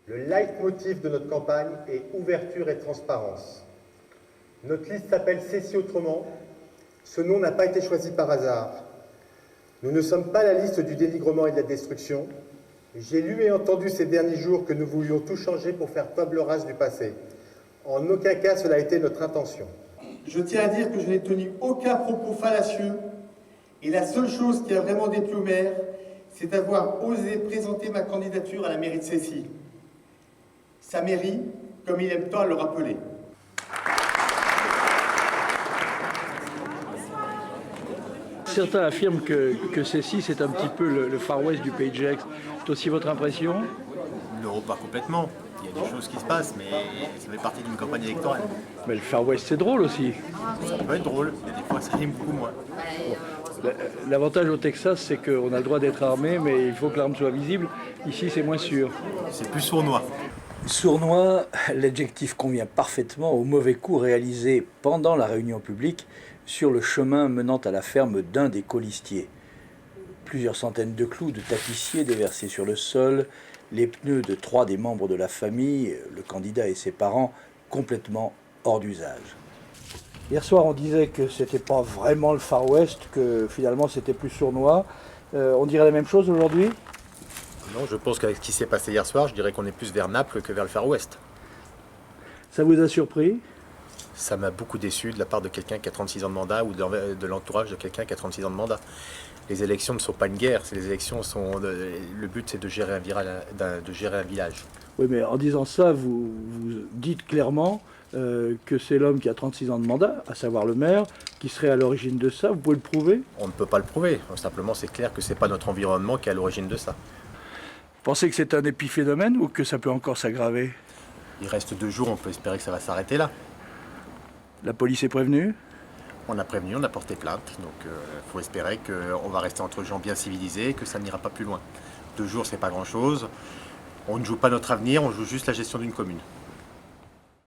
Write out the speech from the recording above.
Le leitmotiv de notre campagne est ouverture et transparence. Notre liste s'appelle Cessy autrement. Ce nom n'a pas été choisi par hasard. Nous ne sommes pas la liste du dénigrement et de la destruction. J'ai lu et entendu ces derniers jours que nous voulions tout changer pour faire table rase du passé. En aucun cas cela a été notre intention. Je tiens à dire que je n'ai tenu aucun propos fallacieux et la seule chose qui a vraiment déplu au maire, c'est d'avoir osé présenter ma candidature à la mairie de Cessy. Sa mairie, comme il aime tant le rappeler. Certains affirment que Cessy, c'est un petit peu le Far West du Pays de Gex. C'est aussi votre impression? Non, pas complètement. Il y a des choses qui se passent, mais ça fait partie d'une campagne électorale. Mais le Far West, c'est drôle aussi. Ça peut être drôle, mais des fois, ça rime beaucoup moins. L'avantage au Texas, c'est qu'on a le droit d'être armé, mais il faut que l'arme soit visible. Ici, c'est moins sûr. C'est plus sournois. Sournois, l'adjectif convient parfaitement au mauvais coup réalisé pendant la réunion publique sur le chemin menant à la ferme d'un des colistiers. Plusieurs centaines de clous de tapissier déversés sur le sol, les pneus de 3 des membres de la famille, le candidat et ses parents, complètement hors d'usage. Hier soir, on disait que c'était pas vraiment le Far West, que finalement c'était plus sournois. On dirait la même chose aujourd'hui? Non, je pense qu'avec ce qui s'est passé hier soir, je dirais qu'on est plus vers Naples que vers le Far West. Ça vous a surpris? Ça m'a beaucoup déçu de la part de quelqu'un qui a 36 ans de mandat ou de l'entourage de quelqu'un qui a 36 ans de mandat. Les élections ne sont pas une guerre, les élections sont... Le but, c'est de gérer un village. Oui, mais en disant ça, vous dites clairement que c'est l'homme qui a 36 ans de mandat, à savoir le maire, qui serait à l'origine de ça. Vous pouvez le prouver? On ne peut pas le prouver. Simplement, c'est clair que ce n'est pas notre environnement qui est à l'origine de ça. Vous pensez que c'est un épiphénomène ou que ça peut encore s'aggraver? Il reste 2 jours, on peut espérer que ça va s'arrêter là. La police est prévenue? On a prévenu, on a porté plainte, donc il faut espérer qu'on va rester entre gens bien civilisés, que ça n'ira pas plus loin. 2 jours, c'est pas grand-chose. On ne joue pas notre avenir, on joue juste la gestion d'une commune.